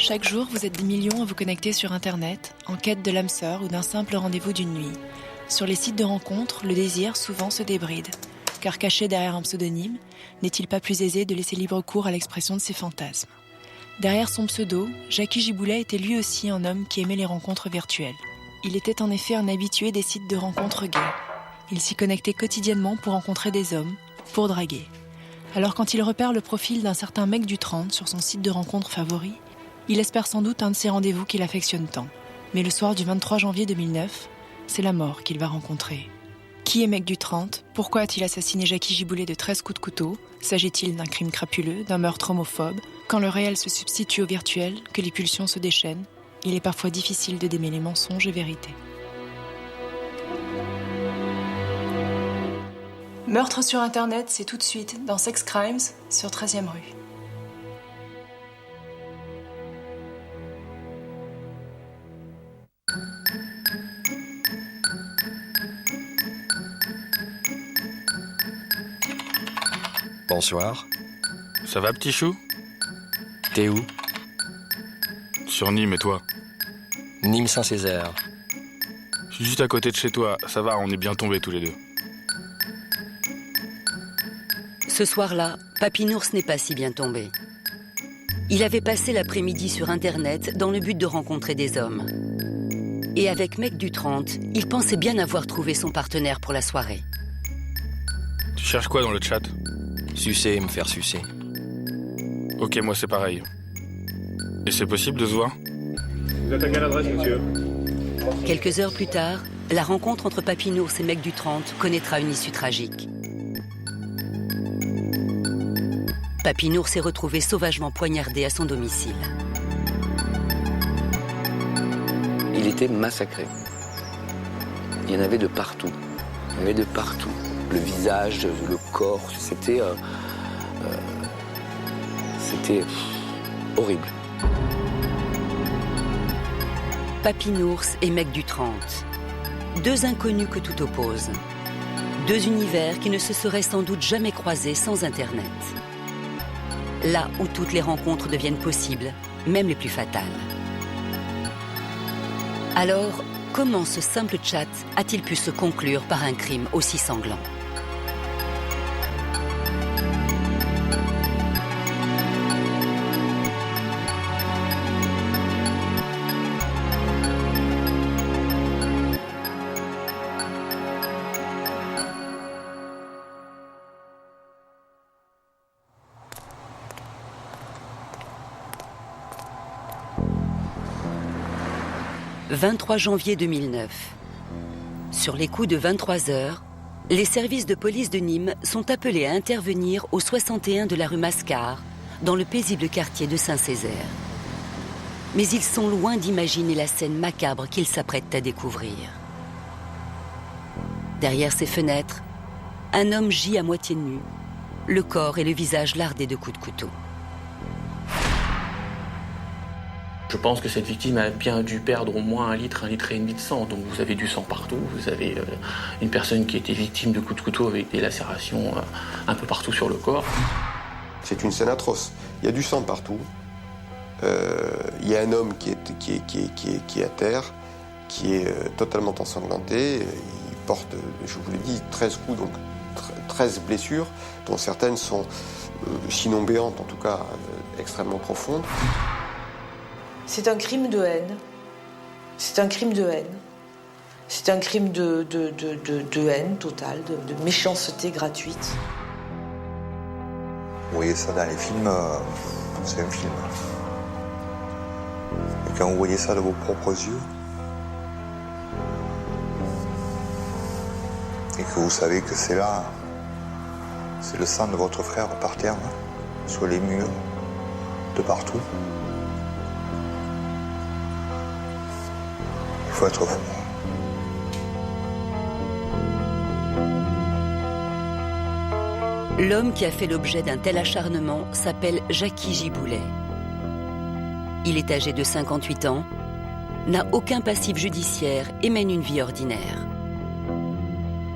Chaque jour, vous êtes des millions à vous connecter sur Internet, en quête de l'âme sœur ou d'un simple rendez-vous d'une nuit. Sur les sites de rencontres, le désir souvent se débride. Car caché derrière un pseudonyme, n'est-il pas plus aisé de laisser libre cours à l'expression de ses fantasmes ? Derrière son pseudo, Jackie Giboulet était lui aussi un homme qui aimait les rencontres virtuelles. Il était en effet un habitué des sites de rencontres gays. Il s'y connectait quotidiennement pour rencontrer des hommes, pour draguer. Alors quand il repère le profil d'un certain mec du 30 sur son site de rencontre favori, il espère sans doute un de ces rendez-vous qu'il affectionne tant. Mais le soir du 23 janvier 2009, c'est la mort qu'il va rencontrer. Qui est mec du 30 ? Pourquoi a-t-il assassiné Jackie Giboulet de 13 coups de couteau ? S'agit-il d'un crime crapuleux, d'un meurtre homophobe ? Quand le réel se substitue au virtuel, que les pulsions se déchaînent, il est parfois difficile de démêler mensonges et vérité. Meurtre sur Internet, c'est tout de suite dans Sex Crimes sur 13e rue. Bonsoir. Ça va, petit chou ? T'es où ? Sur Nîmes, et toi ? Nîmes Saint-Césaire. Je suis juste à côté de chez toi. Ça va, on est bien tombés tous les deux. Ce soir-là, Papinours n'est pas si bien tombé. Il avait passé l'après-midi sur Internet dans le but de rencontrer des hommes. Et avec Mec du 30, il pensait bien avoir trouvé son partenaire pour la soirée. Tu cherches quoi dans le chat ? Sucer et me faire sucer. Ok, moi c'est pareil. Et c'est possible de se voir ? Vous êtes à quelle adresse, monsieur ? Quelques heures plus tard, la rencontre entre Papinours et Mec du 30 connaîtra une issue tragique. Papinours s'est retrouvé sauvagement poignardé à son domicile. Il était massacré. Il y en avait de partout. Il y en avait de partout. Le visage, le corps, c'était horrible. Papinours et Mec du 30. Deux inconnus que tout oppose. Deux univers qui ne se seraient sans doute jamais croisés sans Internet. Là où toutes les rencontres deviennent possibles, même les plus fatales. Alors, comment ce simple chat a-t-il pu se conclure par un crime aussi sanglant ? « 23 janvier 2009. Sur les coups de 23 heures, les services de police de Nîmes sont appelés à intervenir au 61 de la rue Mascar, dans le paisible quartier de Saint-Césaire. Mais ils sont loin d'imaginer la scène macabre qu'ils s'apprêtent à découvrir. Derrière ses fenêtres, un homme gît à moitié nu, le corps et le visage lardés de coups de couteau. Je pense que cette victime a bien dû perdre au moins 1 litre et demi de sang. Donc vous avez du sang partout, vous avez une personne qui était victime de coups de couteau avec des lacérations un peu partout sur le corps. C'est une scène atroce. Il y a du sang partout. Il y a un homme qui est à terre, qui est totalement ensanglanté. Il porte, je vous l'ai dit, 13 coups, donc 13 blessures, dont certaines sont, sinon béantes, en tout cas extrêmement profondes. C'est un crime de haine. C'est un crime de haine. C'est un crime de haine totale, de méchanceté gratuite. Vous voyez ça dans les films, c'est un film. Et quand vous voyez ça de vos propres yeux, et que vous savez que c'est là, c'est le sang de votre frère par terre, sur les murs, de partout. Il faut être fou. L'homme qui a fait l'objet d'un tel acharnement s'appelle Jackie Giboulet. Il est âgé de 58 ans, n'a aucun passif judiciaire et mène une vie ordinaire.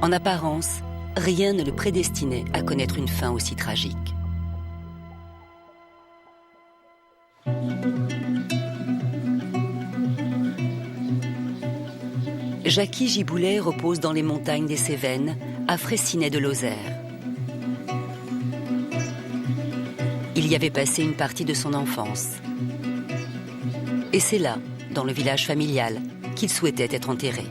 En apparence, rien ne le prédestinait à connaître une fin aussi tragique. Jackie Giboulet repose dans les montagnes des Cévennes, à Fraissinet de Lozère. Il y avait passé une partie de son enfance. Et c'est là, dans le village familial, qu'il souhaitait être enterré.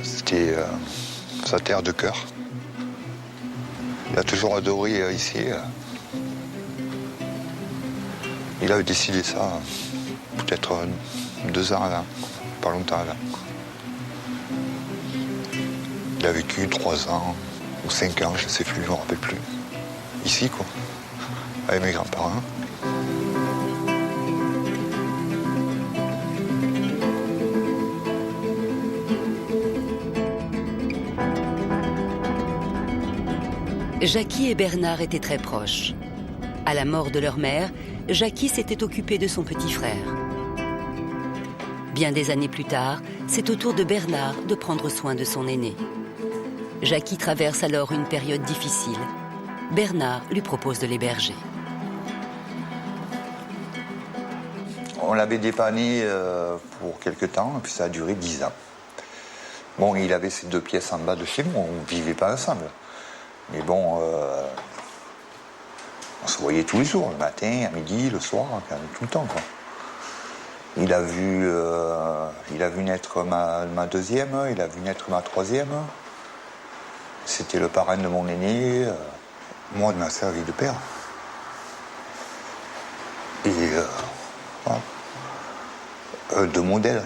C'était sa terre de cœur. Il a toujours adoré ici. Il avait décidé ça peut-être 2 ans avant, pas longtemps avant. Il a vécu 3 ans ou 5 ans, je ne sais plus, je ne me rappelle plus. Ici, quoi, avec mes grands-parents. Jackie et Bernard étaient très proches. À la mort de leur mère, Jackie s'était occupé de son petit frère. Bien des années plus tard, c'est au tour de Bernard de prendre soin de son aîné. Jackie traverse alors une période difficile. Bernard lui propose de l'héberger. On l'avait dépanné pour quelque temps, et puis ça a duré 10 ans. Bon, il avait ses 2 pièces en bas de chez moi, on ne vivait pas ensemble. Mais bon, on se voyait tous les jours, le matin, à midi, le soir, tout le temps, quoi. Il a vu naître ma deuxième, il a vu naître ma troisième. C'était le parrain de mon aîné. Moi, il m'a servi de père. Et voilà. De modèle.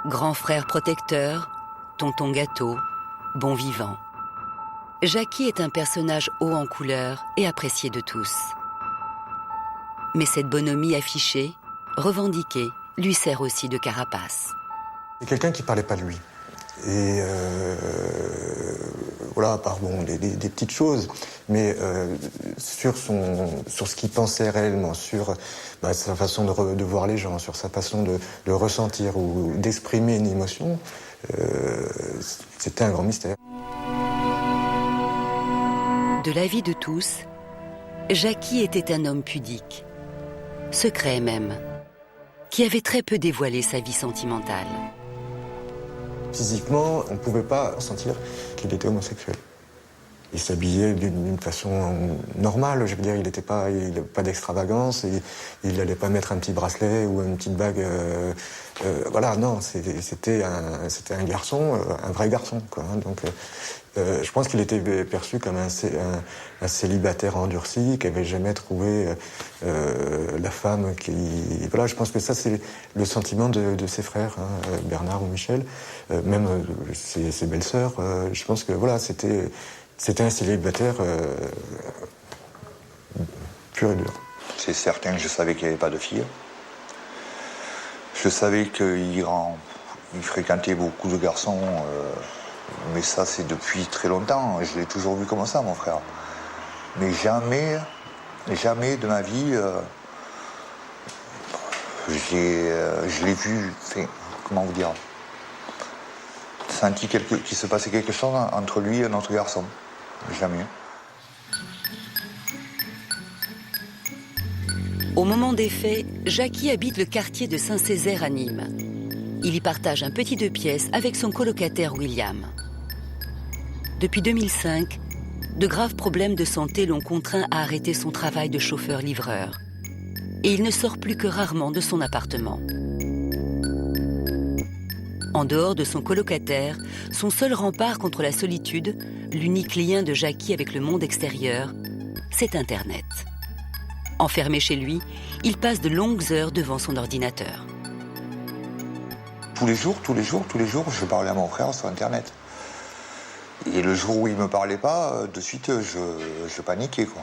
Grand frère protecteur, tonton gâteau, bon vivant. Jackie est un personnage haut en couleur et apprécié de tous. Mais cette bonhomie affichée, revendiquée, lui sert aussi de carapace. C'est quelqu'un qui ne parlait pas de lui. Et voilà, à part bon, des petites choses, mais sur ce qu'il pensait réellement, sur sa façon de voir les gens, sur sa façon de ressentir ou d'exprimer une émotion, c'était un grand mystère. De l'avis de tous, Jackie était un homme pudique, secret même, qui avait très peu dévoilé sa vie sentimentale. Physiquement, on ne pouvait pas sentir qu'il était homosexuel. Il s'habillait d'une façon normale, je veux dire, il n'avait pas d'extravagance, il n'allait pas mettre un petit bracelet ou une petite bague. Voilà, non, c'était un garçon, un vrai garçon, quoi. Donc, je pense qu'il était perçu comme un célibataire endurci, qui n'avait jamais trouvé la femme qui... Voilà, je pense que ça, c'est le sentiment de ses frères, hein, Bernard ou Michel, même ses belles-sœurs. Je pense que, voilà, c'était un célibataire pur et dur. C'est certain que je savais qu'il n'y avait pas de fille. Je savais qu'il fréquentait beaucoup de garçons, mais ça c'est depuis très longtemps. Je l'ai toujours vu comme ça, mon frère. Mais jamais de ma vie, je l'ai vu, comment vous dire, senti qu'il se passait quelque chose entre lui et un autre garçon. Jamais. Au moment des faits, Jackie habite le quartier de Saint-Césaire à Nîmes. Il y partage un petit 2 pièces avec son colocataire William. Depuis 2005, de graves problèmes de santé l'ont contraint à arrêter son travail de chauffeur-livreur. Et il ne sort plus que rarement de son appartement. En dehors de son colocataire, son seul rempart contre la solitude, l'unique lien de Jackie avec le monde extérieur, c'est Internet. Enfermé chez lui, il passe de longues heures devant son ordinateur. Tous les jours, je parlais à mon frère sur Internet. Et le jour où il ne me parlait pas, de suite, je paniquais, quoi.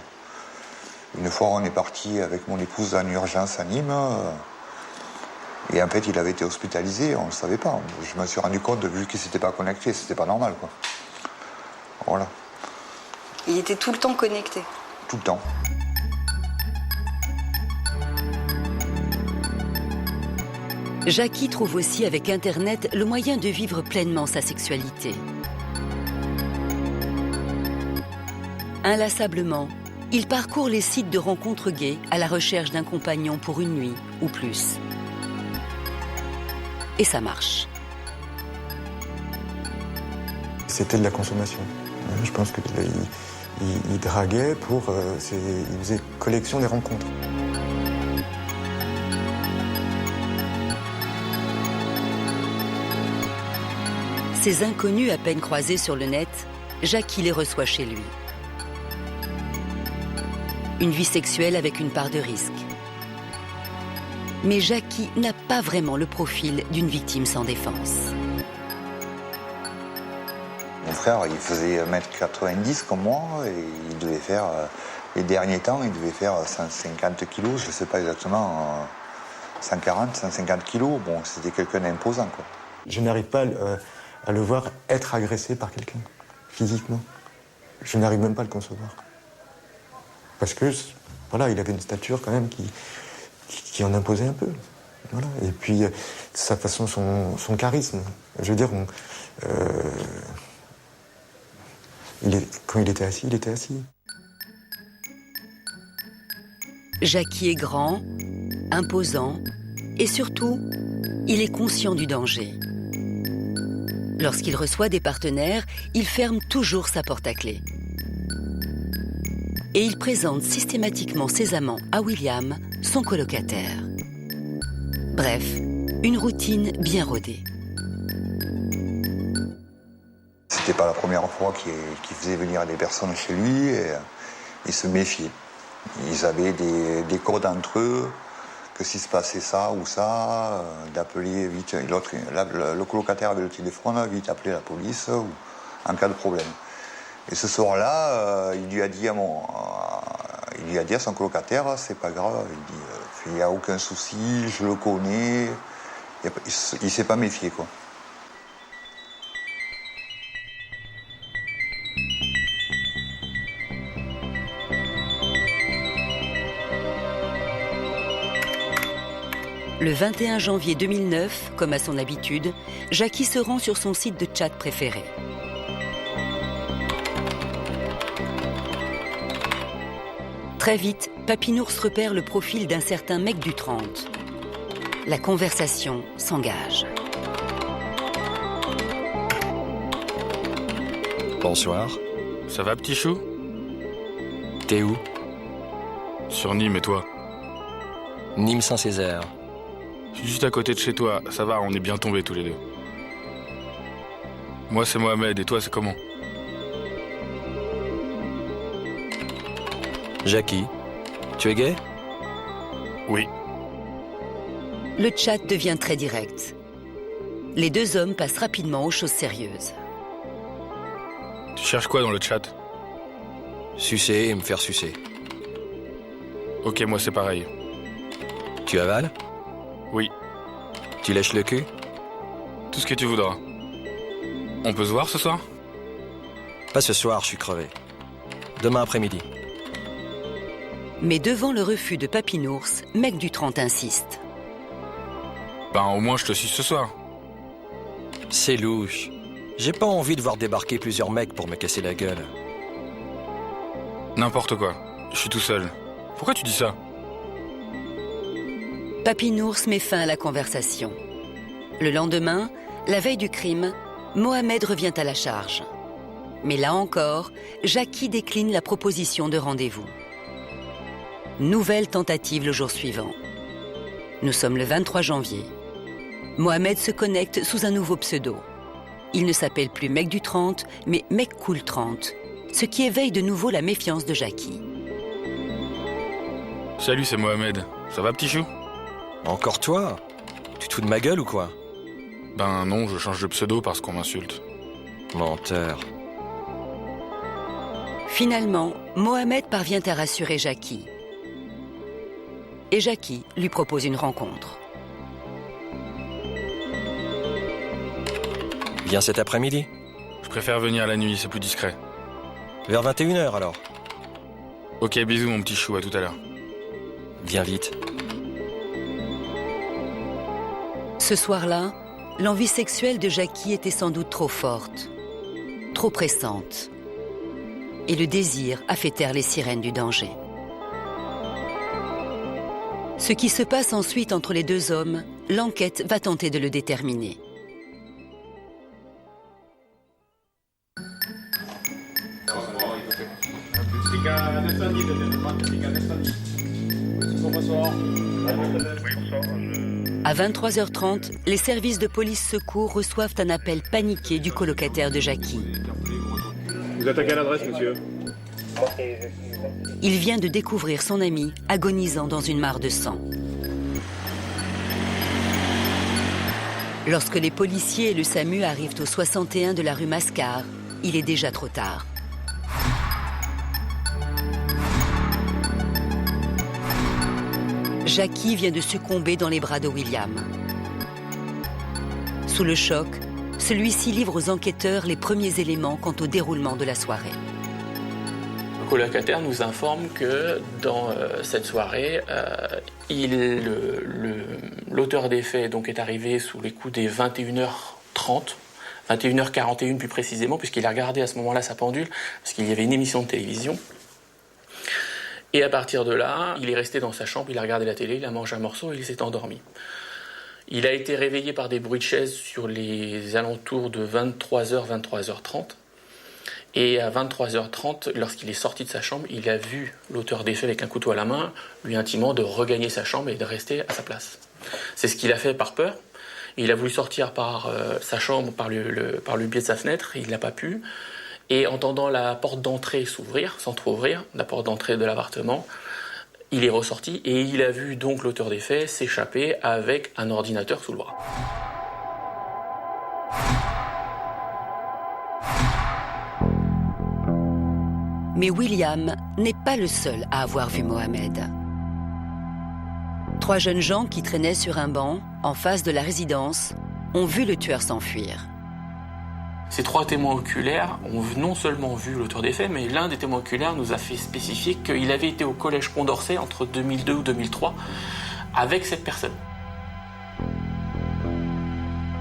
Une fois, on est parti avec mon épouse en urgence à Nîmes. Et en fait, il avait été hospitalisé, on ne le savait pas. Je me suis rendu compte, vu qu'il ne s'était pas connecté, c'était pas normal, quoi. Voilà. Il était tout le temps connecté. Tout le temps. Jackie trouve aussi avec Internet le moyen de vivre pleinement sa sexualité. Inlassablement, il parcourt les sites de rencontres gays à la recherche d'un compagnon pour une nuit ou plus. Et ça marche. C'était de la consommation. Je pense qu'il draguait il faisait collection des rencontres. Ces inconnus à peine croisés sur le net, Jackie les reçoit chez lui. Une vie sexuelle avec une part de risque. Mais Jackie n'a pas vraiment le profil d'une victime sans défense. Mon frère, il faisait 1m90 comme moi et il devait faire, les derniers temps, il devait faire 150 kilos, je ne sais pas exactement, 140, 150 kilos. Bon, c'était quelqu'un d'imposant, quoi. Je n'arrive pas à le voir être agressé par quelqu'un, physiquement. Je n'arrive même pas à le concevoir. Parce que, voilà, il avait une stature quand même qui en imposait un peu. Voilà. Et puis, sa façon, son charisme. Je veux dire, quand il était assis, il était assis. Jackie est grand, imposant, et surtout, il est conscient du danger. Lorsqu'il reçoit des partenaires, il ferme toujours sa porte à clé. Et il présente systématiquement ses amants à William, son colocataire. Bref, une routine bien rodée. C'était pas la première fois qu'il faisait venir des personnes chez lui et il se méfiait. Ils avaient des codes entre eux, que s'il se passait ça ou ça, d'appeler vite l'autre. Le colocataire avait le téléphone, vite appeler la police ou en cas de problème. Et ce soir-là, il lui a dit à son colocataire, c'est pas grave, il n'y a aucun souci, je le connais. Il s'est pas méfié, quoi. Le 21 janvier 2009, comme à son habitude, Jackie se rend sur son site de chat préféré. Très vite, Papinours repère le profil d'un certain mec du 30. La conversation s'engage. Bonsoir. Ça va, petit chou? T'es où? Sur Nîmes, et toi? Nîmes Saint-Césaire. Je suis juste à côté de chez toi, ça va, on est bien tombés tous les deux. Moi c'est Mohamed, et toi c'est comment? Jackie, tu es gay? Oui. Le chat devient très direct. Les deux hommes passent rapidement aux choses sérieuses. Tu cherches quoi dans le chat? Sucer et me faire sucer. Ok, moi c'est pareil. Tu avales? Oui. Tu lèches le cul? Tout ce que tu voudras. On peut se voir ce soir? Pas ce soir, je suis crevé. Demain après-midi. Mais devant le refus de Papinours, mec du 30 insiste. Ben au moins je te suis ce soir. C'est louche. J'ai pas envie de voir débarquer plusieurs mecs pour me casser la gueule. N'importe quoi. Je suis tout seul. Pourquoi tu dis ça? Papinours met fin à la conversation. Le lendemain, la veille du crime, Mohamed revient à la charge. Mais là encore, Jackie décline la proposition de rendez-vous. Nouvelle tentative le jour suivant. Nous sommes le 23 janvier. Mohamed se connecte sous un nouveau pseudo. Il ne s'appelle plus mec du 30, mais mec cool 30, ce qui éveille de nouveau la méfiance de Jackie. Salut, c'est Mohamed. Ça va, petit chou? Encore toi? Tu te fous de ma gueule ou quoi? Ben non, je change de pseudo parce qu'on m'insulte. Menteur. Finalement, Mohamed parvient à rassurer Jackie. Et Jackie lui propose une rencontre. Viens cet après-midi. Je préfère venir la nuit, c'est plus discret. Vers 21h alors. Ok, bisous mon petit chou, à tout à l'heure. Viens vite. Ce soir-là, l'envie sexuelle de Jackie était sans doute trop forte, trop pressante. et le désir a fait taire les sirènes du danger. Ce qui se passe ensuite entre les deux hommes, l'enquête va tenter de le déterminer. À 23h30, les services de police secours reçoivent un appel paniqué du colocataire de Jackie. Vous êtes à quelle adresse, monsieur? Il vient de découvrir son ami agonisant dans une mare de sang. Lorsque les policiers et le SAMU arrivent au 61 de la rue Mascar, il est déjà trop tard. Jackie vient de succomber dans les bras de William. Sous le choc, celui-ci livre aux enquêteurs les premiers éléments quant au déroulement de la soirée. Le colocataire nous informe que dans cette soirée, l'auteur des faits donc, est arrivé sous les coups des 21h30, 21h41 plus précisément, puisqu'il a regardé à ce moment-là sa pendule, parce qu'il y avait une émission de télévision. Et à partir de là, il est resté dans sa chambre, il a regardé la télé, il a mangé un morceau et il s'est endormi. Il a été réveillé par des bruits de chaises sur les alentours de 23h, 23h30. Et à 23h30, lorsqu'il est sorti de sa chambre, il a vu l'auteur des faits avec un couteau à la main, lui intimant de regagner sa chambre et de rester à sa place. C'est ce qu'il a fait par peur. Il a voulu sortir par sa chambre, par le biais de sa fenêtre, il n'a pas pu. Et entendant la porte d'entrée s'ouvrir, s'entrouvrir, la porte d'entrée de l'appartement, il est ressorti et il a vu donc l'auteur des faits s'échapper avec un ordinateur sous le bras. Mais William n'est pas le seul à avoir vu Mohamed. 3 jeunes gens qui traînaient sur un banc, en face de la résidence, ont vu le tueur s'enfuir. Ces 3 témoins oculaires ont non seulement vu l'auteur des faits, mais l'un des témoins oculaires nous a fait spécifier qu'il avait été au collège Condorcet entre 2002 ou 2003 avec cette personne.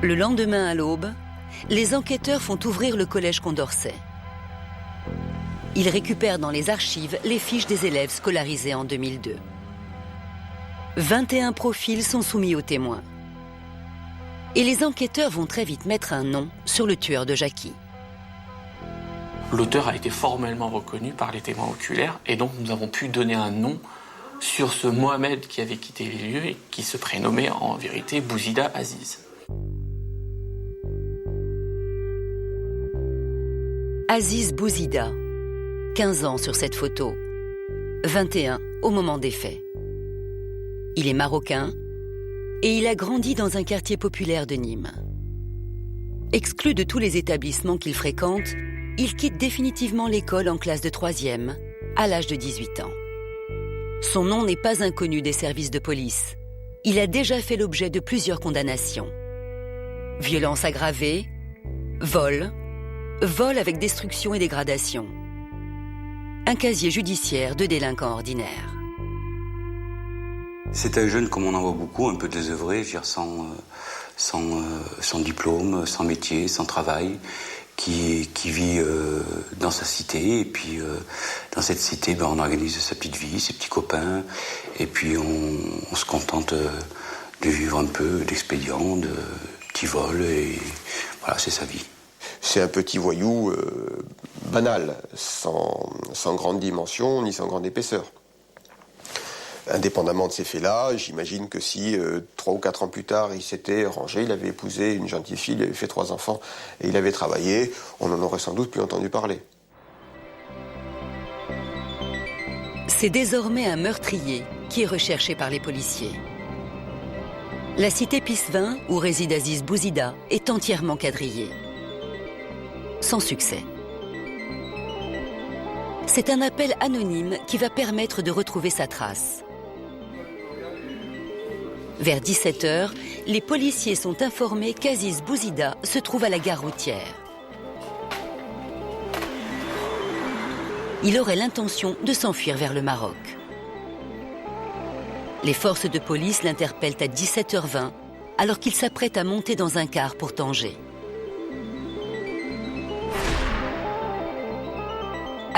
Le lendemain à l'aube, les enquêteurs font ouvrir le collège Condorcet. Ils récupèrent dans les archives les fiches des élèves scolarisés en 2002. 21 profils sont soumis aux témoins. Et les enquêteurs vont très vite mettre un nom sur le tueur de Jackie. L'auteur a été formellement reconnu par les témoins oculaires et donc nous avons pu donner un nom sur ce Mohamed qui avait quitté les lieux et qui se prénommait en vérité Bouzida Aziz. Aziz Bouzida, 15 ans sur cette photo, 21 au moment des faits. Il est marocain et il a grandi dans un quartier populaire de Nîmes. Exclu de tous les établissements qu'il fréquente, il quitte définitivement l'école en classe de 3e, à l'âge de 18 ans. Son nom n'est pas inconnu des services de police. Il a déjà fait l'objet de plusieurs condamnations. Violence aggravée, vol avec destruction et dégradation. Un casier judiciaire de délinquant ordinaire. C'est un jeune, comme on en voit beaucoup, un peu désœuvré, je veux dire, sans diplôme, sans métier, sans travail, qui vit dans sa cité. Et puis, dans cette cité, on organise sa petite vie, ses petits copains. Et puis, on se contente de vivre un peu d'expédients, de petits vols. Et voilà, c'est sa vie. C'est un petit voyou banal, sans grande dimension ni sans grande épaisseur. Indépendamment de ces faits-là, j'imagine que si 3 ou 4 ans plus tard, il s'était rangé, il avait épousé une gentille fille, il avait fait 3 enfants et il avait travaillé, on en aurait sans doute plus entendu parler. C'est désormais un meurtrier qui est recherché par les policiers. La cité Pissevin, où réside Aziz Bouzida, est entièrement quadrillée. Sans succès. C'est un appel anonyme qui va permettre de retrouver sa trace. Vers 17h, les policiers sont informés qu'Aziz Bouzida se trouve à la gare routière. Il aurait l'intention de s'enfuir vers le Maroc. Les forces de police l'interpellent à 17h20 alors qu'il s'apprête à monter dans un car pour Tanger.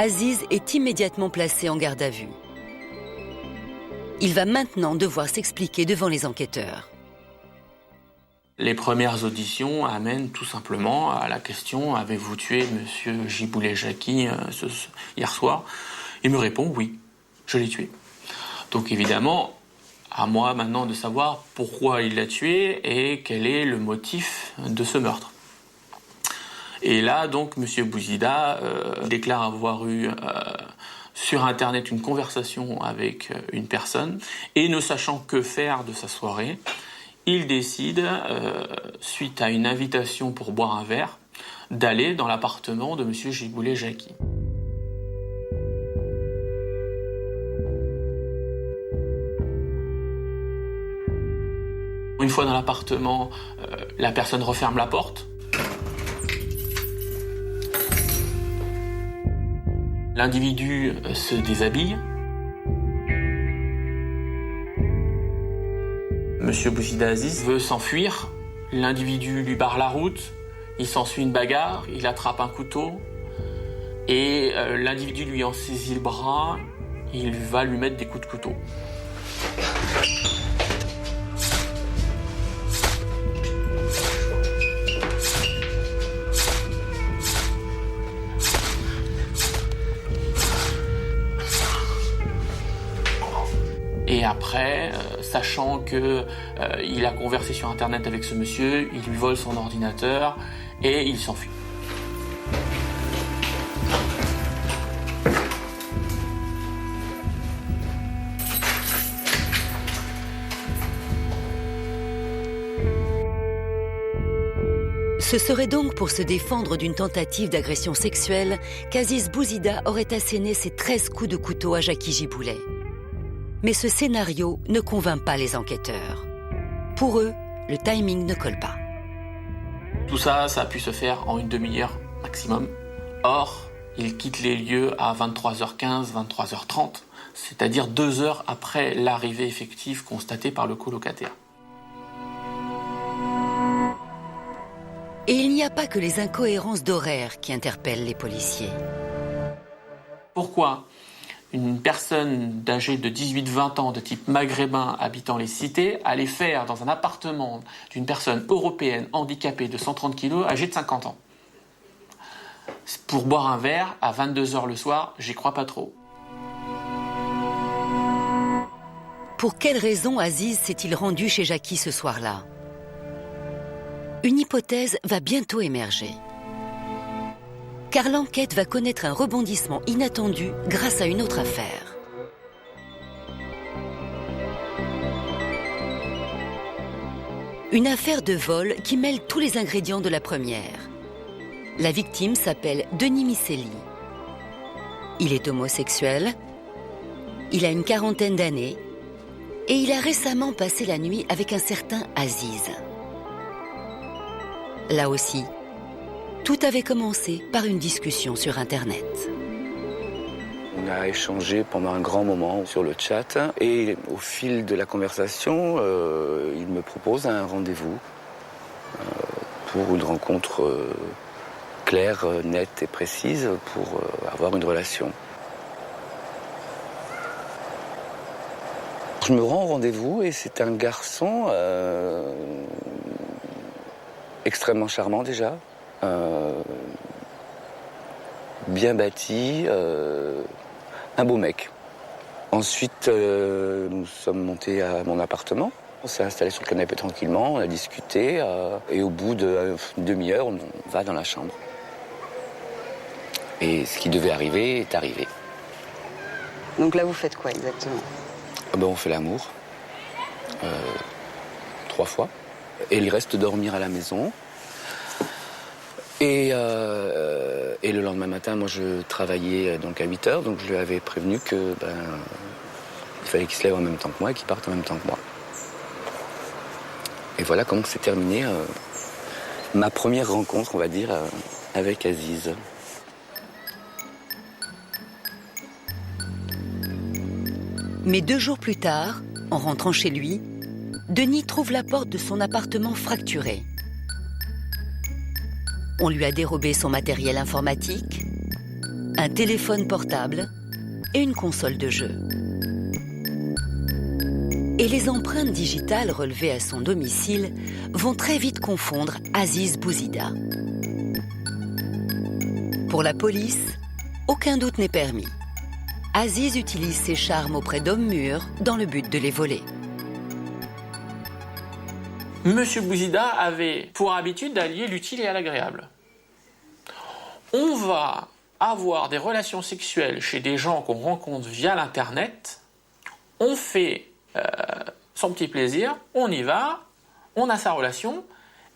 Aziz est immédiatement placé en garde à vue. Il va maintenant devoir s'expliquer devant les enquêteurs. Les premières auditions amènent tout simplement à la question « Avez-vous tué M. Jiboulé-Jacqui hier soir ?» Il me répond « Oui, je l'ai tué ». Donc évidemment, à moi maintenant de savoir pourquoi il l'a tué et quel est le motif de ce meurtre. Et là, donc, M. Bouzida déclare avoir eu sur Internet une conversation avec une personne et ne sachant que faire de sa soirée, il décide, suite à une invitation pour boire un verre, d'aller dans l'appartement de M. Jiboulé-Jacqui. Une fois dans l'appartement, la personne referme la porte. L'individu se déshabille. Monsieur Bouzida Aziz veut s'enfuir. L'individu lui barre la route. Il s'ensuit une bagarre. Il attrape un couteau. Et l'individu lui en saisit le bras. Il va lui mettre des coups de couteau. Et après, sachant qu'il a conversé sur Internet avec ce monsieur, il lui vole son ordinateur et il s'enfuit. Ce serait donc pour se défendre d'une tentative d'agression sexuelle qu'Aziz Bouzida aurait asséné ses 13 coups de couteau à Jacqui Giboulet. Mais ce scénario ne convainc pas les enquêteurs. Pour eux, le timing ne colle pas. Tout ça a pu se faire en une demi-heure maximum. Or, il quitte les lieux à 23h15, 23h30, c'est-à-dire 2 heures après l'arrivée effective constatée par le colocataire. Et il n'y a pas que les incohérences d'horaire qui interpellent les policiers. Pourquoi une personne âgée de 18-20 ans de type maghrébin habitant les cités allait faire dans un appartement d'une personne européenne handicapée de 130 kg âgée de 50 ans? Pour boire un verre à 22h le soir, j'y crois pas trop. Pour quelle raison Aziz s'est-il rendu chez Jacqui ce soir-là? Une hypothèse va bientôt émerger. Car l'enquête va connaître un rebondissement inattendu grâce à une autre affaire. Une affaire de vol qui mêle tous les ingrédients de la première. La victime s'appelle Denis Miceli. Il est homosexuel, il a une quarantaine d'années et il a récemment passé la nuit avec un certain Aziz. Là aussi, tout avait commencé par une discussion sur Internet. On a échangé pendant un grand moment sur le chat et au fil de la conversation, il me propose un rendez-vous pour une rencontre claire, nette et précise pour avoir une relation. Je me rends au rendez-vous et c'est un garçon extrêmement charmant déjà. Bien bâti, un beau mec. Ensuite, nous sommes montés à mon appartement. On s'est installé sur le canapé tranquillement, on a discuté et au bout d'une demi-heure, on va dans la chambre. Et ce qui devait arriver est arrivé. Donc là, vous faites quoi exactement? On fait l'amour 3 fois. Et il reste dormir à la maison. Et le lendemain matin, moi, je travaillais donc à 8h, donc je lui avais prévenu que il fallait qu'il se lève en même temps que moi et qu'il parte en même temps que moi. Et voilà comment s'est terminée ma première rencontre, on va dire, avec Aziz. Mais 2 jours plus tard, en rentrant chez lui, Denis trouve la porte de son appartement fracturée. On lui a dérobé son matériel informatique, un téléphone portable et une console de jeu. Et les empreintes digitales relevées à son domicile vont très vite confondre Aziz Bouzida. Pour la police, aucun doute n'est permis. Aziz utilise ses charmes auprès d'hommes mûrs dans le but de les voler. Monsieur Bouzida avait pour habitude d'allier l'utile et l'agréable. On va avoir des relations sexuelles chez des gens qu'on rencontre via l'Internet. On fait son petit plaisir, on y va, on a sa relation,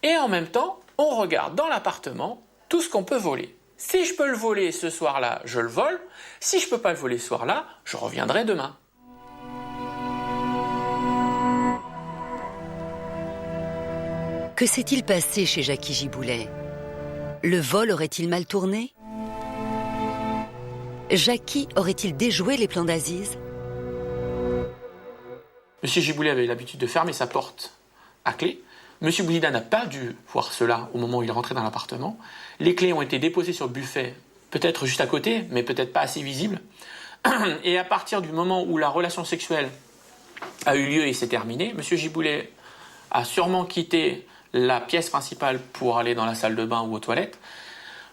et en même temps, on regarde dans l'appartement tout ce qu'on peut voler. Si je peux le voler ce soir-là, je le vole. Si je ne peux pas le voler ce soir-là, je reviendrai demain. Que s'est-il passé chez Jackie Giboulet? Le vol aurait-il mal tourné? Jackie aurait-il déjoué les plans d'Aziz? Monsieur Giboulet avait l'habitude de fermer sa porte à clé. Monsieur Bouzida n'a pas dû voir cela au moment où il est rentré dans l'appartement. Les clés ont été déposées sur le buffet, peut-être juste à côté, mais peut-être pas assez visible. Et à partir du moment où la relation sexuelle a eu lieu et s'est terminée, monsieur Giboulet a sûrement quitté la pièce principale pour aller dans la salle de bain ou aux toilettes.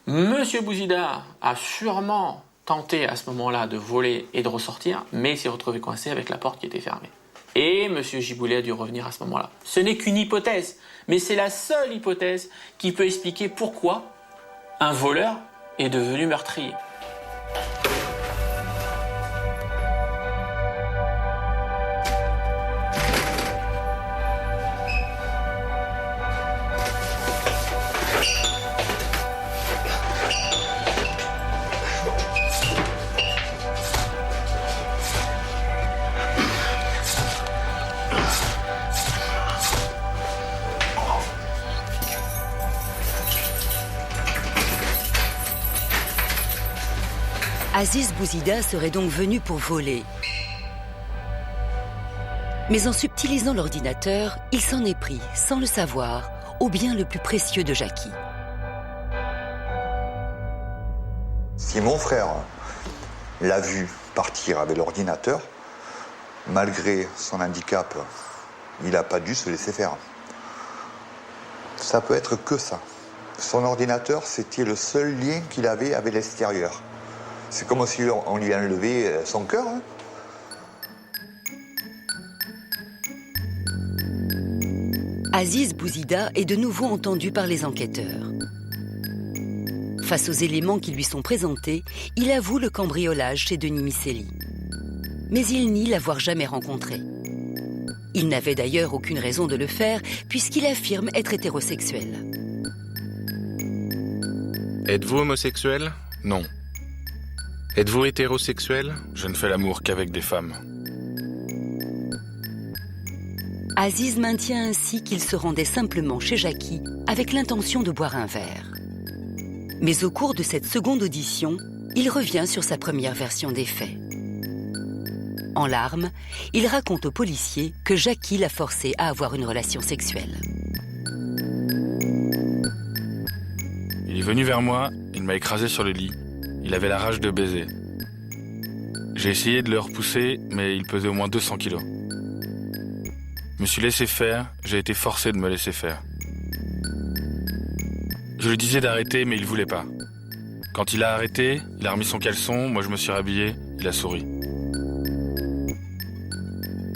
Monsieur Bouzida a sûrement tenté à ce moment-là de voler et de ressortir, mais il s'est retrouvé coincé avec la porte qui était fermée. Et M. Giboulet a dû revenir à ce moment-là. Ce n'est qu'une hypothèse, mais c'est la seule hypothèse qui peut expliquer pourquoi un voleur est devenu meurtrier. Aziz Bouzida serait donc venu pour voler. Mais en subtilisant l'ordinateur, il s'en est pris, sans le savoir, au bien le plus précieux de Jackie. Si mon frère l'a vu partir avec l'ordinateur, malgré son handicap, il n'a pas dû se laisser faire. Ça peut être que ça. Son ordinateur, c'était le seul lien qu'il avait avec l'extérieur. C'est comme si on lui enlevait son cœur. Hein. Aziz Bouzida est de nouveau entendu par les enquêteurs. Face aux éléments qui lui sont présentés, il avoue le cambriolage chez Denis Miceli. Mais il nie l'avoir jamais rencontré. Il n'avait d'ailleurs aucune raison de le faire, puisqu'il affirme être hétérosexuel. Êtes-vous homosexuel? Non. Êtes-vous hétérosexuel? Je ne fais l'amour qu'avec des femmes. Aziz maintient ainsi qu'il se rendait simplement chez Jackie avec l'intention de boire un verre. Mais au cours de cette seconde audition, il revient sur sa première version des faits. En larmes, il raconte aux policiers que Jackie l'a forcé à avoir une relation sexuelle. Il est venu vers moi, il m'a écrasé sur le lit. Il avait la rage de baiser. J'ai essayé de le repousser, mais il pesait au moins 200 kilos. Je me suis laissé faire, j'ai été forcé de me laisser faire. Je lui disais d'arrêter, mais il voulait pas. Quand il a arrêté, il a remis son caleçon, moi je me suis rhabillé, il a souri.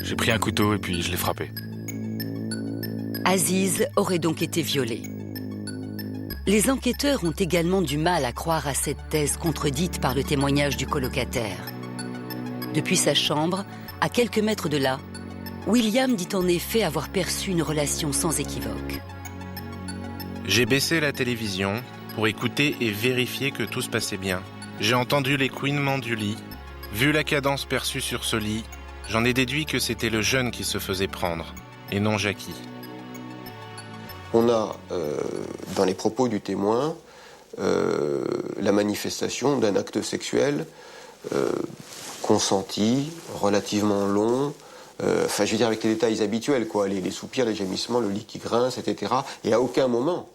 J'ai pris un couteau et puis je l'ai frappé. Aziz aurait donc été violé. Les enquêteurs ont également du mal à croire à cette thèse contredite par le témoignage du colocataire. Depuis sa chambre, à quelques mètres de là, William dit en effet avoir perçu une relation sans équivoque. J'ai baissé la télévision pour écouter et vérifier que tout se passait bien. J'ai entendu les couinements du lit, vu la cadence perçue sur ce lit, j'en ai déduit que c'était le jeune qui se faisait prendre, et non Jackie. On a, dans les propos du témoin, la manifestation d'un acte sexuel consenti, relativement long, je veux dire avec les détails habituels, quoi, les soupirs, les gémissements, le lit qui grince, etc. Et à aucun moment,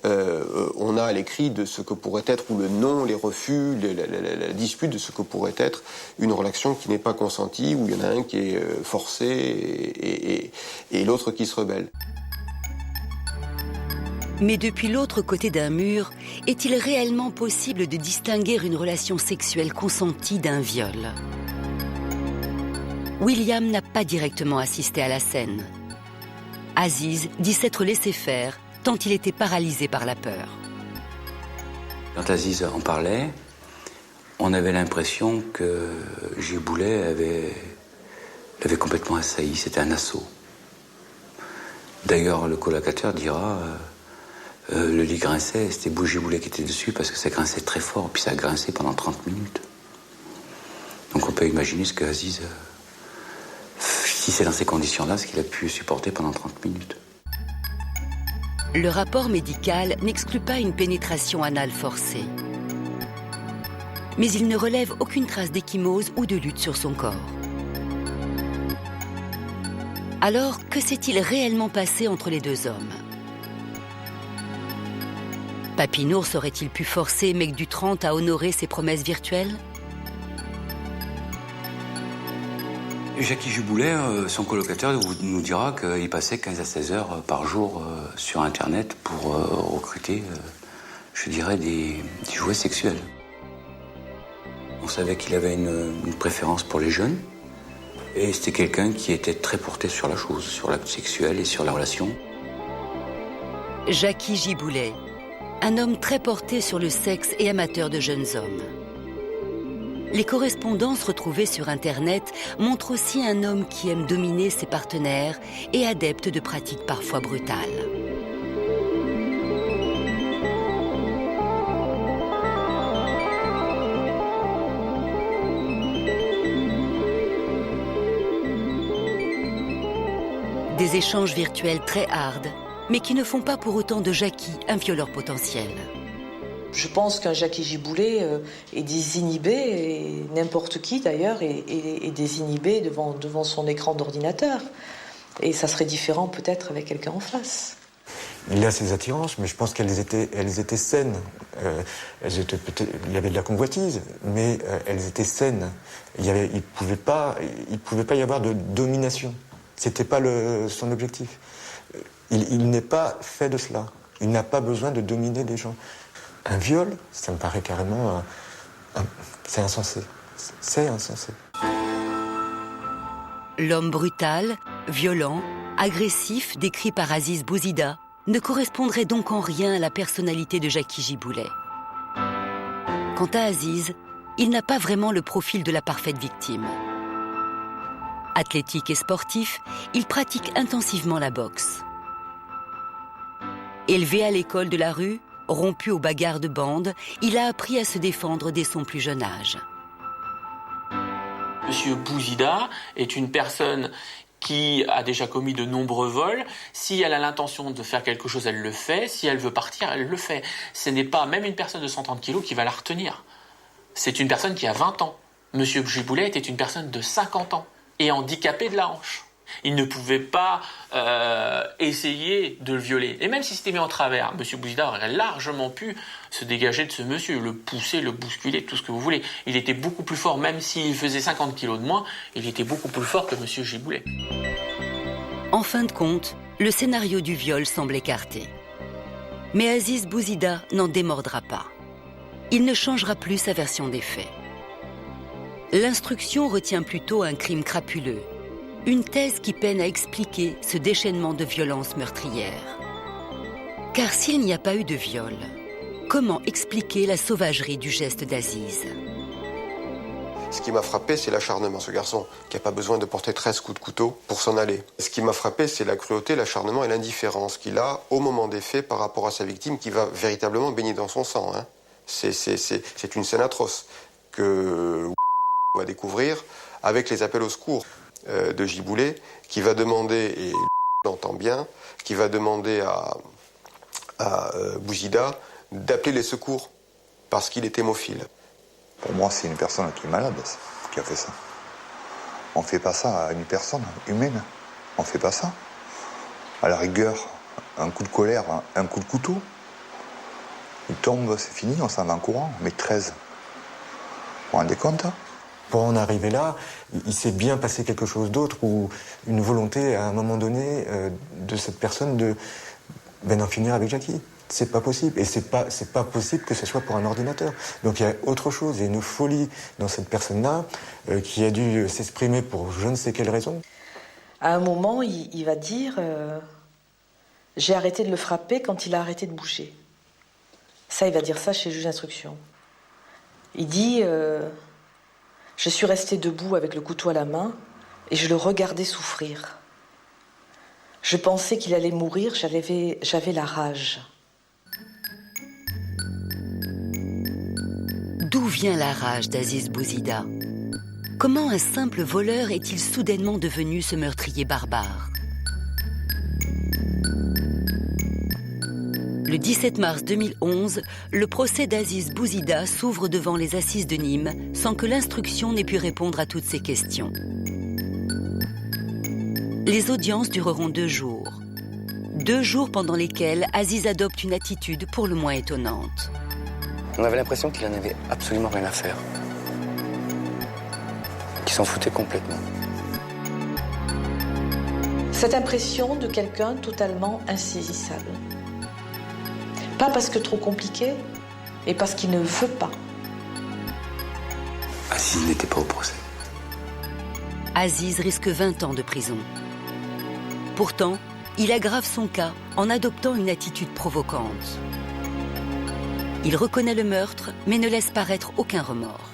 on a l'écrit de ce que pourrait être, ou le non, les refus, la dispute de ce que pourrait être une relation qui n'est pas consentie, où il y en a un qui est forcé et l'autre qui se rebelle. Mais depuis l'autre côté d'un mur, est-il réellement possible de distinguer une relation sexuelle consentie d'un viol ? William n'a pas directement assisté à la scène. Aziz dit s'être laissé faire, tant il était paralysé par la peur. Quand Aziz en parlait, on avait l'impression que Giboulet l'avait complètement assailli, c'était un assaut. D'ailleurs, le colocataire dira, le lit grinçait, c'était Giboulet qui était dessus parce que ça grinçait très fort, puis ça a grincé pendant 30 minutes. Donc on peut imaginer ce que Aziz, si c'est dans ces conditions-là, ce qu'il a pu supporter pendant 30 minutes. Le rapport médical n'exclut pas une pénétration anale forcée. Mais il ne relève aucune trace d'ecchymose ou de lutte sur son corps. Alors, que s'est-il réellement passé entre les deux hommes ? Papinours aurait-il pu forcer Mec du 30 à honorer ses promesses virtuelles ? Jackie Giboulet, son colocataire, nous dira qu'il passait 15 à 16 heures par jour sur Internet pour recruter, je dirais, des jouets sexuels. On savait qu'il avait une préférence pour les jeunes. Et c'était quelqu'un qui était très porté sur la chose, sur l'acte sexuel et sur la relation. Jackie Giboulet, un homme très porté sur le sexe et amateur de jeunes hommes. Les correspondances retrouvées sur Internet montrent aussi un homme qui aime dominer ses partenaires et adepte de pratiques parfois brutales. Des échanges virtuels très hard, mais qui ne font pas pour autant de Jackie un violeur potentiel. Je pense qu'un Jackie Giboulet est désinhibé, et n'importe qui d'ailleurs est désinhibé devant son écran d'ordinateur. Et ça serait différent peut-être avec quelqu'un en face. Il a ses attirances, mais je pense qu'elles étaient saines. Il y avait de la convoitise, mais elles étaient saines. Il ne pouvait pas y avoir de domination. C'était pas son objectif. Il n'est pas fait de cela. Il n'a pas besoin de dominer les gens. Un viol, ça me paraît carrément... c'est insensé. C'est insensé. L'homme brutal, violent, agressif, décrit par Aziz Bouzida, ne correspondrait donc en rien à la personnalité de Jackie Giboulet. Quant à Aziz, il n'a pas vraiment le profil de la parfaite victime. Athlétique et sportif, il pratique intensivement la boxe. Élevé à l'école de la rue, rompu aux bagarres de bande, il a appris à se défendre dès son plus jeune âge. Monsieur Bouzida est une personne qui a déjà commis de nombreux vols. Si elle a l'intention de faire quelque chose, elle le fait. Si elle veut partir, elle le fait. Ce n'est pas même une personne de 130 kilos qui va la retenir. C'est une personne qui a 20 ans. Monsieur Giboulet était une personne de 50 ans et handicapé de la hanche. Il ne pouvait pas essayer de le violer. Et même si c'était mis en travers, M. Bouzida aurait largement pu se dégager de ce monsieur, le pousser, le bousculer, tout ce que vous voulez. Il était beaucoup plus fort, même s'il faisait 50 kilos de moins, il était beaucoup plus fort que M. Giboulet. En fin de compte, le scénario du viol semble écarté. Mais Aziz Bouzida n'en démordra pas. Il ne changera plus sa version des faits. L'instruction retient plutôt un crime crapuleux. Une thèse qui peine à expliquer ce déchaînement de violence meurtrière. Car s'il n'y a pas eu de viol, comment expliquer la sauvagerie du geste d'Aziz ? Ce qui m'a frappé, c'est l'acharnement. Ce garçon qui n'a pas besoin de porter 13 coups de couteau pour s'en aller. Ce qui m'a frappé, c'est la cruauté, l'acharnement et l'indifférence qu'il a au moment des faits par rapport à sa victime qui va véritablement baigner dans son sang. Hein. C'est une scène atroce que on va découvrir avec les appels au secours de Giboulet, qui va demander, et l'entend bien, qui va demander à Bouzida d'appeler les secours parce qu'il est hémophile. Pour moi, c'est une personne qui est malade qui a fait ça. On ne fait pas ça à une personne humaine. On ne fait pas ça. À la rigueur, un coup de colère, un coup de couteau. Il tombe, c'est fini, on s'en va en courant. Mais 13. Vous vous rendez compte, hein? Pour en arriver là, il s'est bien passé quelque chose d'autre ou une volonté à un moment donné de cette personne d'en finir avec Jackie. C'est pas possible. Et c'est pas possible que ce soit pour un ordinateur. Donc il y a autre chose, il y a une folie dans cette personne-là qui a dû s'exprimer pour je ne sais quelle raison. À un moment, il va dire j'ai arrêté de le frapper quand il a arrêté de bouger. Ça, il va dire ça chez le juge d'instruction. Il dit je suis resté debout avec le couteau à la main et je le regardais souffrir. Je pensais qu'il allait mourir, j'avais la rage. D'où vient la rage d'Aziz Bouzida? Comment un simple voleur est-il soudainement devenu ce meurtrier barbare? Le 17 mars 2011, le procès d'Aziz Bouzida s'ouvre devant les assises de Nîmes sans que l'instruction n'ait pu répondre à toutes ces questions. Les audiences dureront 2 jours. 2 jours pendant lesquels Aziz adopte une attitude pour le moins étonnante. On avait l'impression qu'il en avait absolument rien à faire. Qu'il s'en foutait complètement. Cette impression de quelqu'un totalement insaisissable. Pas parce que trop compliqué, mais parce qu'il ne veut pas. Aziz n'était pas au procès. Aziz risque 20 ans de prison. Pourtant, il aggrave son cas en adoptant une attitude provocante. Il reconnaît le meurtre, mais ne laisse paraître aucun remords.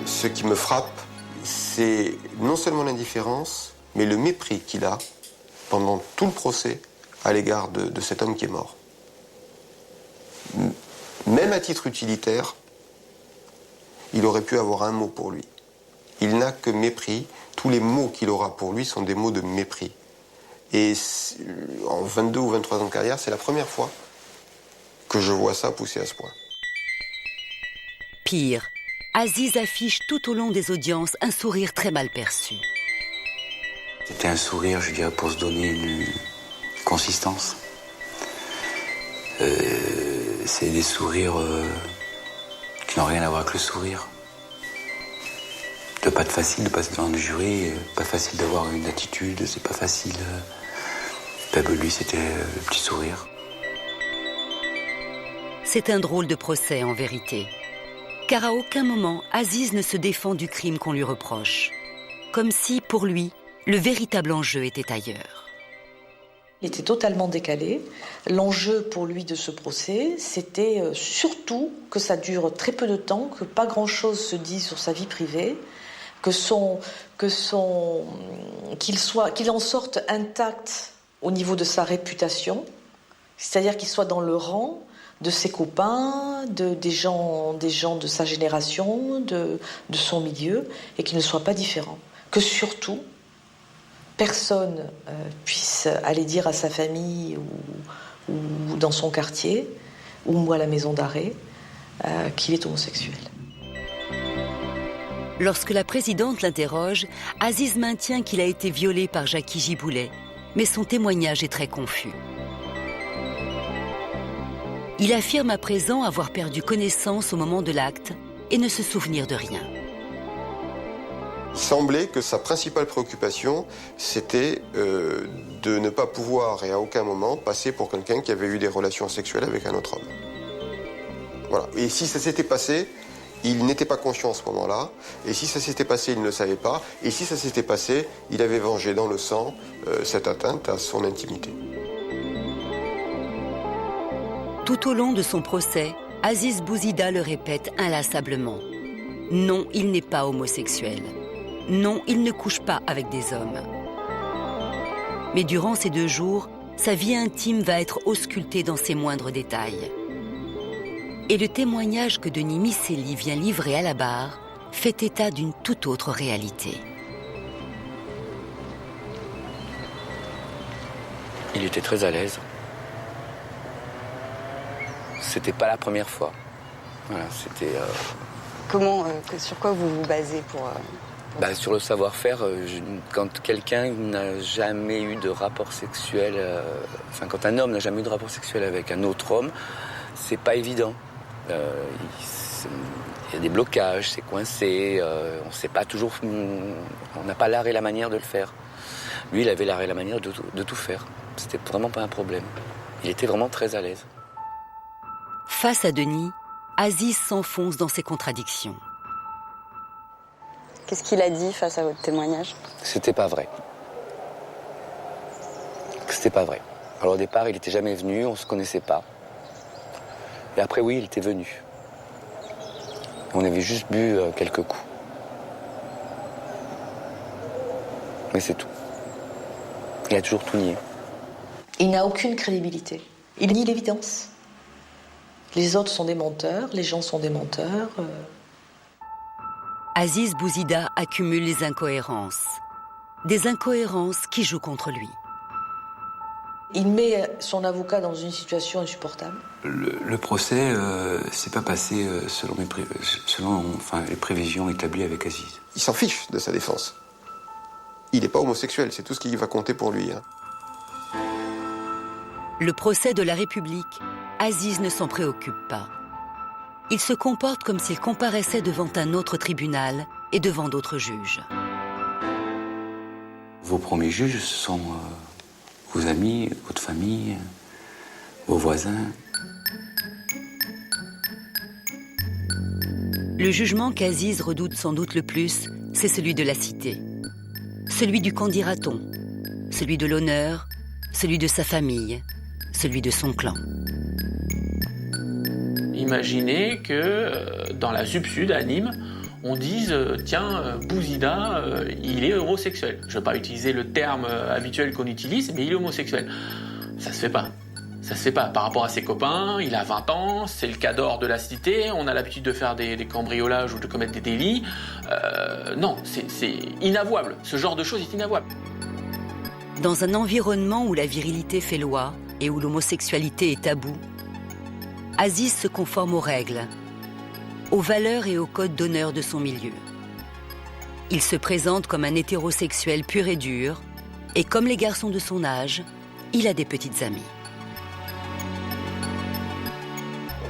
Ce qui me frappe, c'est non seulement l'indifférence, mais le mépris qu'il a pendant tout le procès à l'égard de cet homme qui est mort. Même à titre utilitaire, il aurait pu avoir un mot pour lui. Il n'a que mépris. Tous les mots qu'il aura pour lui sont des mots de mépris. Et en 22 ou 23 ans de carrière, c'est la première fois que je vois ça pousser à ce point. Pire, Aziz affiche tout au long des audiences un sourire très mal perçu. C'était un sourire, je dirais, pour se donner une consistance. C'est des sourires qui n'ont rien à voir avec le sourire. Pas facile de passer devant le jury, pas facile d'avoir une attitude, c'est pas facile. Lui, c'était le petit sourire. C'est un drôle de procès en vérité. Car à aucun moment, Aziz ne se défend du crime qu'on lui reproche. Comme si, pour lui, le véritable enjeu était ailleurs. Il était totalement décalé. L'enjeu pour lui de ce procès, c'était surtout que ça dure très peu de temps, que pas grand-chose se dise sur sa vie privée, qu'il en sorte intact au niveau de sa réputation, c'est-à-dire qu'il soit dans le rang de ses copains, des gens de sa génération, de son milieu, et qu'il ne soit pas différent. Que surtout, personne puisse aller dire à sa famille ou dans son quartier, ou à la maison d'arrêt, qu'il est homosexuel. Lorsque la présidente l'interroge, Aziz maintient qu'il a été violé par Jackie Giboulet, mais son témoignage est très confus. Il affirme à présent avoir perdu connaissance au moment de l'acte et ne se souvenir de rien. Il semblait que sa principale préoccupation, c'était de ne pas pouvoir et à aucun moment passer pour quelqu'un qui avait eu des relations sexuelles avec un autre homme. Voilà. Et si ça s'était passé, il n'était pas conscient à ce moment-là. Et si ça s'était passé, il ne le savait pas. Et si ça s'était passé, il avait vengé dans le sang cette atteinte à son intimité. Tout au long de son procès, Aziz Bouzida le répète inlassablement. Non, il n'est pas homosexuel. Non, il ne couche pas avec des hommes. Mais durant ces 2 jours, sa vie intime va être auscultée dans ses moindres détails. Et le témoignage que Denis Miceli vient livrer à la barre fait état d'une toute autre réalité. Il était très à l'aise. C'était pas la première fois. Voilà, c'était... Sur quoi vous vous basez pour... Sur le savoir-faire, quand quelqu'un n'a jamais eu de rapport sexuel... quand un homme n'a jamais eu de rapport sexuel avec un autre homme, c'est pas évident. Il y a des blocages, c'est coincé, on sait pas toujours, on n'a pas l'art et la manière de le faire. Lui, il avait l'art et la manière de tout faire. C'était vraiment pas un problème. Il était vraiment très à l'aise. Face à Denis, Aziz s'enfonce dans ses contradictions. Qu'est-ce qu'il a dit face à votre témoignage? C'était pas vrai. C'était pas vrai. Alors au départ, il n'était jamais venu, on se connaissait pas. Et après, oui, il était venu. On avait juste bu quelques coups. Mais c'est tout. Il a toujours tout nié. Il n'a aucune crédibilité. Il nie l'évidence. Les autres sont des menteurs, les gens sont des menteurs. Aziz Bouzida accumule les incohérences. Des incohérences qui jouent contre lui. Il met son avocat dans une situation insupportable. Le procès s'est pas passé selon les prévisions établies avec Aziz. Il s'en fiche de sa défense. Il n'est pas homosexuel, c'est tout ce qui va compter pour lui. Le procès de la République, Aziz ne s'en préoccupe pas. Il se comporte comme s'il comparaissait devant un autre tribunal et devant d'autres juges. Vos premiers juges, ce sont vos amis, votre famille, vos voisins. Le jugement qu'Aziz redoute sans doute le plus, c'est celui de la cité. Celui du qu'en dira-t-on, celui de l'honneur, celui de sa famille, celui de son clan. Imaginez que dans la Sud à Nîmes, on dise tiens, Bouzida, il est homosexuel. Je ne vais pas utiliser le terme habituel qu'on utilise, mais il est homosexuel. Ça se fait pas. Ça se fait pas. Par rapport à ses copains, il a 20 ans, c'est le cador de la cité, on a l'habitude de faire des cambriolages ou de commettre des délits. Non, c'est inavouable. Ce genre de choses est inavouable. Dans un environnement où la virilité fait loi et où l'homosexualité est tabou, Aziz se conforme aux règles, aux valeurs et aux codes d'honneur de son milieu. Il se présente comme un hétérosexuel pur et dur, et comme les garçons de son âge, il a des petites amies.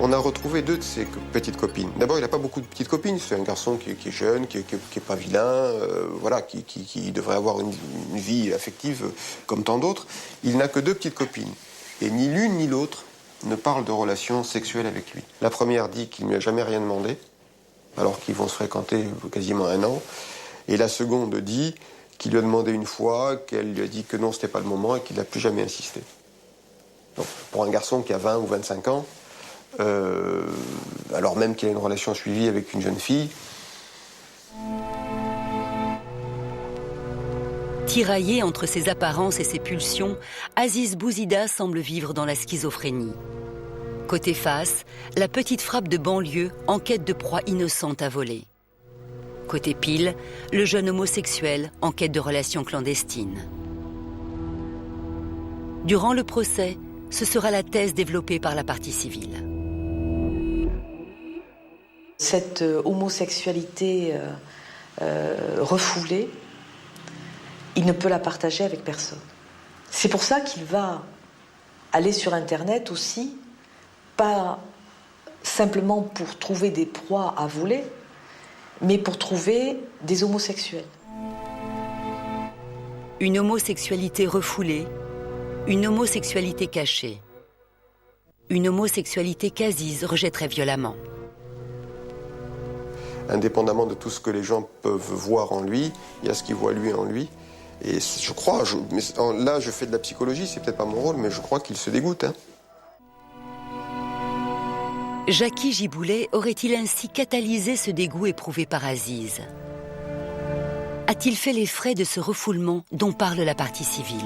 On a retrouvé 2 de ses petites copines. D'abord, il n'a pas beaucoup de petites copines. C'est un garçon qui est jeune, qui est pas vilain, voilà, qui devrait avoir une vie affective comme tant d'autres. Il n'a que 2 petites copines. Et ni l'une ni l'autre ne parle de relations sexuelles avec lui. La première dit qu'il ne lui a jamais rien demandé, alors qu'ils vont se fréquenter quasiment 1 an. Et la seconde dit qu'il lui a demandé une fois, qu'elle lui a dit que non, c'était pas le moment et qu'il n'a plus jamais insisté. Donc, pour un garçon qui a 20 ou 25 ans, alors même qu'il a une relation suivie avec une jeune fille. Tiraillé entre ses apparences et ses pulsions, Aziz Bouzida semble vivre dans la schizophrénie. Côté face, la petite frappe de banlieue en quête de proie innocente à voler. Côté pile, le jeune homosexuel en quête de relations clandestines. Durant le procès, ce sera la thèse développée par la partie civile. Cette homosexualité refoulée, il ne peut la partager avec personne. C'est pour ça qu'il va aller sur Internet aussi, pas simplement pour trouver des proies à voler, mais pour trouver des homosexuels. Une homosexualité refoulée, une homosexualité cachée, une homosexualité qu'Aziz rejetterait violemment. Indépendamment de tout ce que les gens peuvent voir en lui, il y a ce qu'ils voient lui en lui. Et je crois, là je fais de la psychologie, c'est peut-être pas mon rôle, mais je crois qu'il se dégoûte. Jacky Giboulet aurait-il ainsi catalysé ce dégoût éprouvé par Aziz? A-t-il fait les frais de ce refoulement dont parle la partie civile?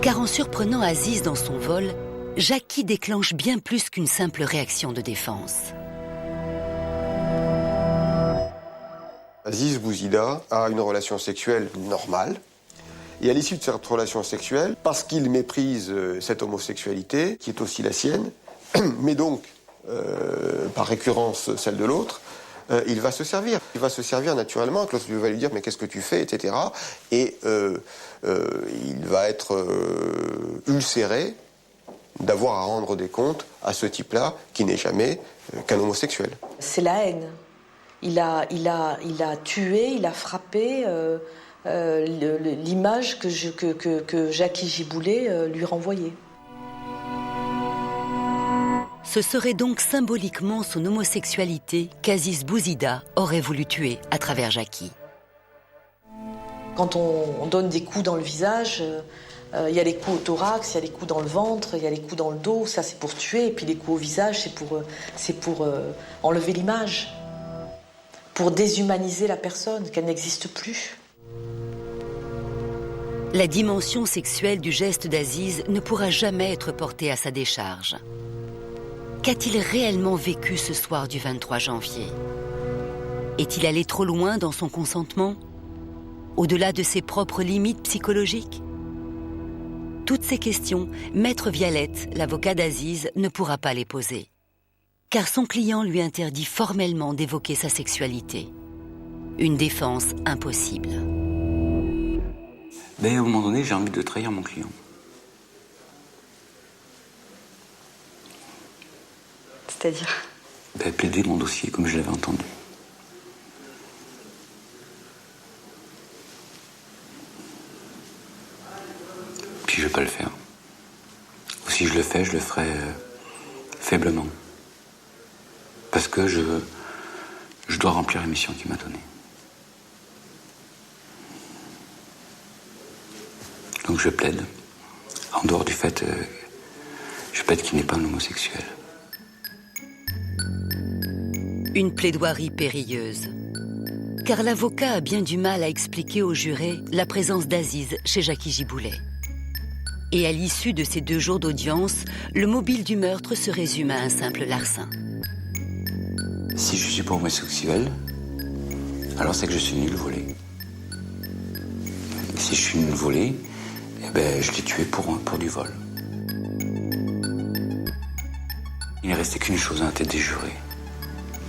Car en surprenant Aziz dans son vol, Jacky déclenche bien plus qu'une simple réaction de défense. Aziz Bouzida a une relation sexuelle normale. Et à l'issue de cette relation sexuelle, parce qu'il méprise cette homosexualité, qui est aussi la sienne, mais donc, par récurrence, celle de l'autre, il va se servir. Il va se servir naturellement, que l'autre va lui dire « mais qu'est-ce que tu fais ?» etc. Et il va être ulcéré d'avoir à rendre des comptes à ce type-là, qui n'est jamais qu'un homosexuel. C'est la haine. Il a tué, il a frappé l'image que Jackie Giboulet lui renvoyait. Ce serait donc symboliquement son homosexualité qu'Aziz Bouzida aurait voulu tuer à travers Jackie. Quand on donne des coups dans le visage, il y a les coups au thorax, il y a les coups dans le ventre, il y a les coups dans le dos, ça c'est pour tuer, et puis les coups au visage c'est pour enlever l'image, pour déshumaniser la personne, qu'elle n'existe plus. La dimension sexuelle du geste d'Aziz ne pourra jamais être portée à sa décharge. Qu'a-t-il réellement vécu ce soir du 23 janvier? Est-il allé trop loin dans son consentement? Au-delà de ses propres limites psychologiques? Toutes ces questions, Maître Vialette, l'avocat d'Aziz, ne pourra pas les poser. Car son client lui interdit formellement d'évoquer sa sexualité. Une défense impossible. Mais à un moment donné, j'ai envie de trahir mon client. C'est-à-dire? Plaider mon dossier comme je l'avais entendu. Puis je ne vais pas le faire. Ou si je le fais, je le ferai faiblement. Parce que je dois remplir la mission qu'il m'a donnée. Donc je plaide. En dehors du fait, je plaide qu'il n'est pas un homosexuel. Une plaidoirie périlleuse. Car l'avocat a bien du mal à expliquer aux jurés la présence d'Aziz chez Jackie Giboulet. Et à l'issue de ces 2 jours d'audience, le mobile du meurtre se résume à un simple larcin. Si je ne suis pas homosexuel, alors c'est que je suis nul volé. Si je suis nul volé, je l'ai tué pour du vol. Il ne restait qu'une chose dans la tête des jurés.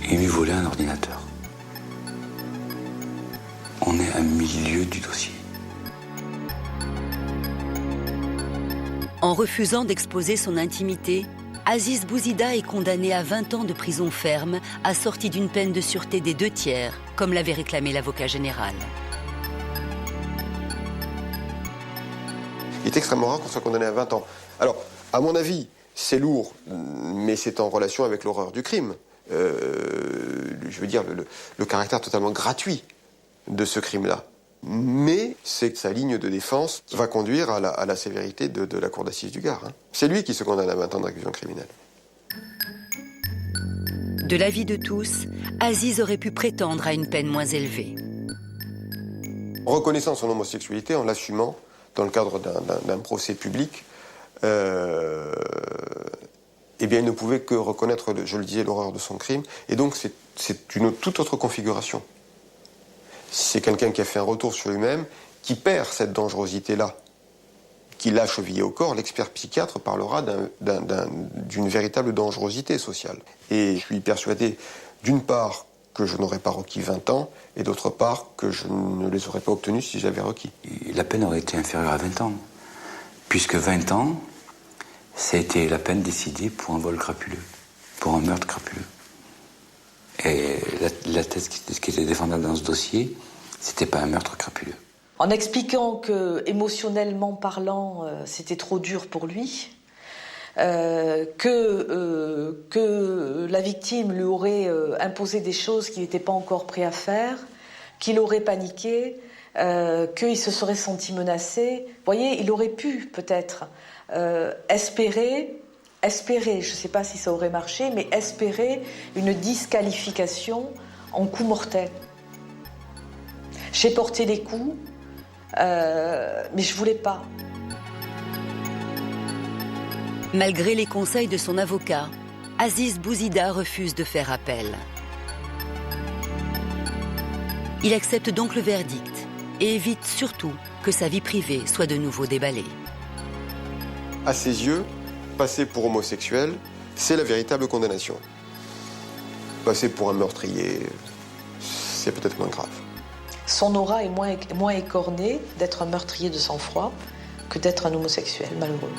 Et lui voler un ordinateur. On est à milieu du dossier. En refusant d'exposer son intimité, Aziz Bouzida est condamné à 20 ans de prison ferme, assorti d'une peine de sûreté des 2/3, comme l'avait réclamé l'avocat général. Il est extrêmement rare qu'on soit condamné à 20 ans. Alors, à mon avis, c'est lourd, mais c'est en relation avec l'horreur du crime. Je veux dire, le caractère totalement gratuit de ce crime-là. Mais c'est que sa ligne de défense va conduire à la sévérité de la cour d'assises du Gard. C'est lui qui se condamne à 20 ans de réclusion criminelle. De l'avis de tous, Aziz aurait pu prétendre à une peine moins élevée. Reconnaissant son homosexualité en l'assumant dans le cadre d'un procès public, il ne pouvait que reconnaître, je le disais, l'horreur de son crime. Et donc c'est une toute autre configuration. C'est quelqu'un qui a fait un retour sur lui-même, qui perd cette dangerosité-là, qui l'a chevillé au corps. L'expert psychiatre parlera d'une véritable dangerosité sociale. Et je suis persuadé, d'une part, que je n'aurais pas requis 20 ans, et d'autre part, que je ne les aurais pas obtenus si j'avais requis. La peine aurait été inférieure à 20 ans, puisque 20 ans, ça a été la peine décidée pour un vol crapuleux, pour un meurtre crapuleux. Et la thèse qui était défendable dans ce dossier, c'était pas un meurtre crapuleux. En expliquant que, émotionnellement parlant, c'était trop dur pour lui, que la victime lui aurait imposé des choses qu'il n'était pas encore prêt à faire, qu'il aurait paniqué, qu'il se serait senti menacé. Vous voyez, il aurait pu peut-être espérer, je ne sais pas si ça aurait marché, mais espérer une disqualification en coup mortel. J'ai porté des coups, mais je ne voulais pas. Malgré les conseils de son avocat, Aziz Bouzida refuse de faire appel. Il accepte donc le verdict et évite surtout que sa vie privée soit de nouveau déballée. À ses yeux, passer pour homosexuel, c'est la véritable condamnation. Passer pour un meurtrier, c'est peut-être moins grave. Son aura est moins écornée d'être un meurtrier de sang-froid que d'être un homosexuel malheureux.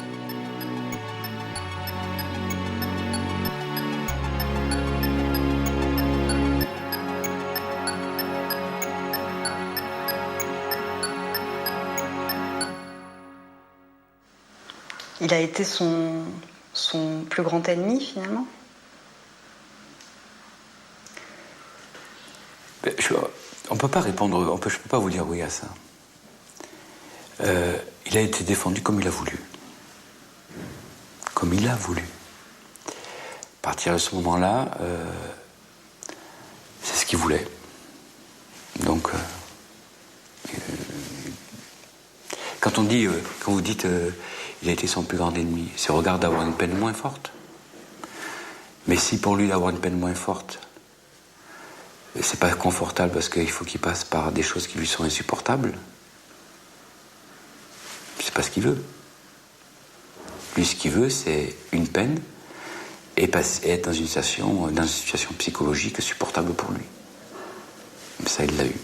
Il a été son plus grand ennemi, finalement? On peut pas répondre, je peux pas vous dire oui à ça. Il a été défendu comme il a voulu. Comme il a voulu. À partir de ce moment-là, c'est ce qu'il voulait. Donc, quand vous dites il a été son plus grand ennemi, c'est au regard d'avoir une peine moins forte. Mais si pour lui d'avoir une peine moins forte, c'est pas confortable parce qu'il faut qu'il passe par des choses qui lui sont insupportables, c'est pas ce qu'il veut. Lui, ce qu'il veut, c'est une peine et être dans une situation psychologique supportable pour lui. Ça, il l'a eu.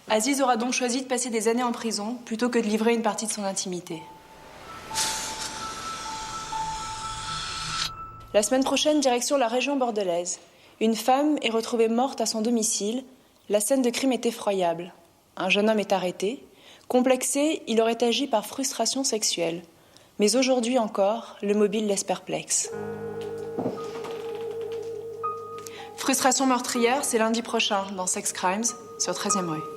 Aziz aura donc choisi de passer des années en prison plutôt que de livrer une partie de son intimité. La semaine prochaine, direction la région bordelaise. Une femme est retrouvée morte à son domicile. La scène de crime est effroyable. Un jeune homme est arrêté. Complexé, il aurait agi par frustration sexuelle. Mais aujourd'hui encore, le mobile laisse perplexe. Frustration meurtrière, c'est lundi prochain dans Sex Crimes sur 13e rue.